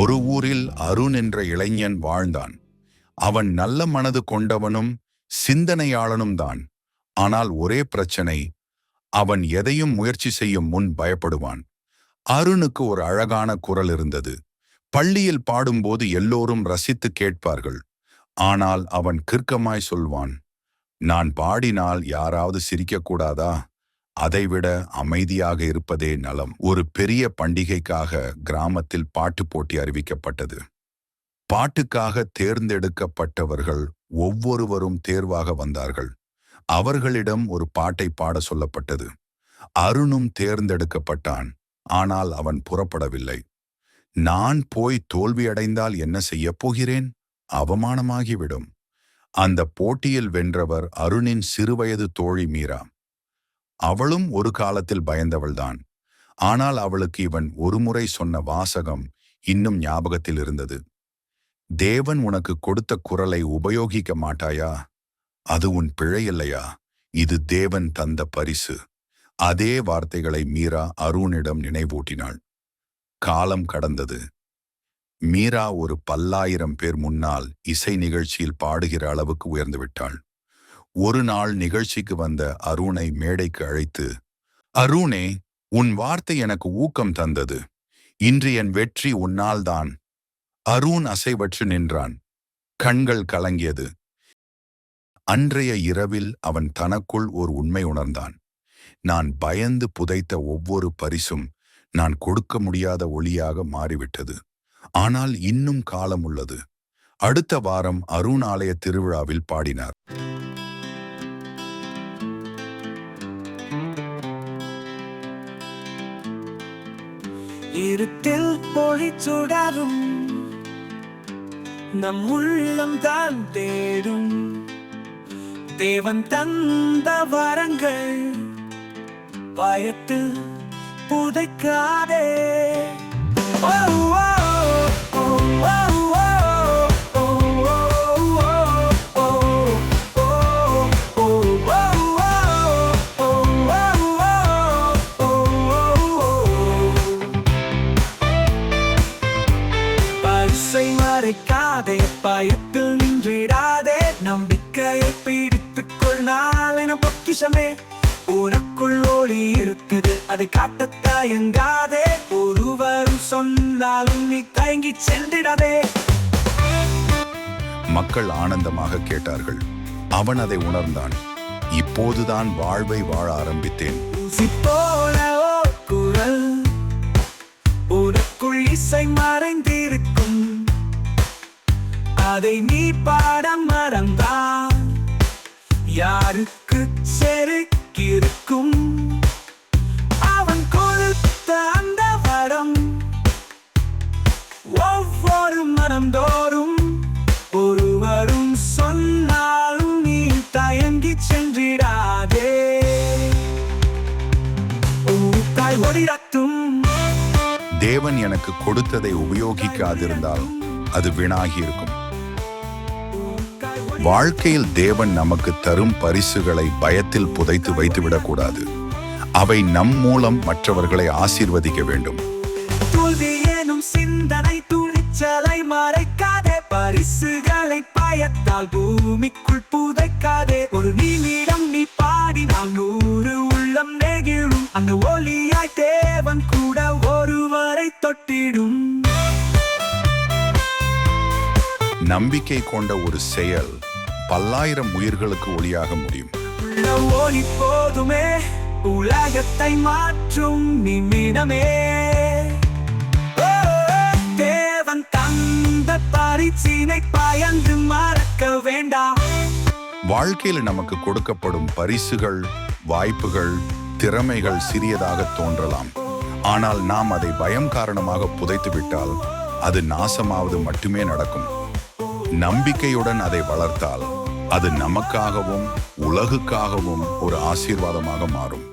ஒரு ஊரில் அருண் என்ற இளைஞன் வாழ்ந்தான். அவன் நல்ல மனது கொண்டவனும் சிந்தனையாளனும் தான். ஆனால் ஒரே பிரச்சனை, அவன் எதையும் முயற்சி செய்யும் முன் பயப்படுவான். அருணுக்கு ஒரு அழகான குரல் இருந்தது. பள்ளியில் பாடும்போது எல்லோரும் ரசித்து கேட்பார்கள். ஆனால் அவன் கிறுக்கமாய் சொல்வான், நான் பாடினால் யாராவது சிரிக்கக்கூடாதா? அதைவிட அமைதியாக இருப்பதே நலம். ஒரு பெரிய பண்டிகைக்காக கிராமத்தில் பாட்டு போட்டி அறிவிக்கப்பட்டது. பாட்டுக்காக தேர்ந்தெடுக்கப்பட்டவர்கள் ஒவ்வொருவரும் தேர்வாக வந்தார்கள். அவர்களிடம் ஒரு பாட்டை பாட சொல்லப்பட்டது. அருணும் தேர்ந்தெடுக்கப்பட்டான். ஆனால் அவன் புறப்படவில்லை. நான் போய் தோல்வியடைந்தால் என்ன செய்யப் போகிறேன்? அவமானமாகிவிடும். அந்த போட்டியில் வென்றவர் அருணின் சிறுவயது தோழி மீரா. அவளும் ஒரு காலத்தில் பயந்தவள்தான். ஆனால் அவளுக்கு இவன் ஒருமுறை சொன்ன வாசகம் இன்னும் ஞாபகத்தில் இருந்தது. தேவன் உனக்கு கொடுத்த குரலை உபயோகிக்க மாட்டாயா? அது உன் பிழை இல்லையா? இது தேவன் தந்த பரிசு. அதே வார்த்தைகளை மீரா அருணிடம் நினைவூட்டினாள். காலம் கடந்தது. மீரா ஒரு 10,000 பேர் முன்னால் இசை நிகழ்ச்சியில் பாடுகிற அளவுக்கு உயர்ந்து விட்டாள். ஒரு நாள் நிகழ்ச்சிக்கு வந்த அருணை மேடைக்கு அழைத்து, அருணே, உன் வார்த்தை எனக்கு ஊக்கம் தந்தது. இன்று என் வெற்றி உன்னால்தான். அருண் அசைவற்று நின்றான். கண்கள் கலங்கியது. அன்றைய இரவில் அவன் தனக்குள் ஒரு உண்மை உணர்ந்தான். நான் பயந்து புதைத்த ஒவ்வொரு பரிசும் நான் கொடுக்க முடியாத ஒளியாக மாறிவிட்டது. ஆனால் இன்னும் காலம் உள்ளது. அடுத்த வாரம் அருண் ஆலய திருவிழாவில் பாடினார். இருட்டில் பொழி சுடரும் நம் உள்ளம் தான் தேடும் தேவன் தந்த வரங்கள் பயத்தில் புதைக்காதே. மறைக்காதே, பயத்தில் நின்றிடாதே, நம்பிக்கையை பிடித்துக் கொள்ளால் என பொக்கிஷமே உனக்குள் ஒளி இருக்குது, அதை காட்ட தயங்காதே. ஒருவரும் சொன்னாலும் நீ தயங்கி சென்றிடாதே. மக்கள் ஆனந்தமாக கேட்டார்கள். அவன் அதை உணர்ந்தான். இப்போதுதான் வாழ்வை வாழ ஆரம்பித்தேன். குரல் உனக்குள் இசை மறைந்திருக்கும், அதை நீ பாட மறந்தால் யாருக்கு செருக்கிருக்கும்? அவன் கொடுத்த அந்த வரம் ஒவ்வொரு மனம்தோறும் ஒருவரும் சொன்னாலும் நீ தயங்கி சென்றிடாதே. தாய் ஒளிரட்டும். தேவன் எனக்கு கொடுத்ததை உபயோகிக்காதிருந்தால் அது வீணாகி இருக்கும். வாழ்க்கையில் தேவன் நமக்கு தரும் பரிசுகளை பயத்தில் புதைத்து வைத்துவிடக்கூடாது. அவை நம் மூலம் மற்றவர்களை ஆசீர்வதிக்க வேண்டும். தோல்வி எனும் சிந்தனை துணிச்சலை மறைக்காதே, பரிசுகளை பயத்தால் பூமிக்குள் புதைக்காதே. ஒரு நிமிடம் நீ பாடினால் 100 உள்ளம் நெகிழும், அந்த ஒளியாய் தேவன் கூட ஒருவரை தொட்டிடும். நம்பிக்கை கொண்ட ஒரு செயல் 10,000 உயிர்களுக்கு ஒளியாக முடியும். ஒளி போதுமே உலகத்தை மாற்றும் நிமிடமே. தேவன் தந்த பரிசினை பயந்து மறக்க வேண்டாம். வாழ்க்கையில் நமக்கு கொடுக்கப்படும் பரிசுகள், வாய்ப்புகள், திறமைகள் சிறியதாக தோன்றலாம். ஆனால் நாம் அதை பயம் காரணமாக புதைத்துவிட்டால் அது நாசமாவது மட்டுமே நடக்கும். நம்பிக்கையுடன் அதை வளர்த்தால் அது நமக்காகவும் உலகுக்காகவும் ஒரு ஆசீர்வாதமாக மாறும்.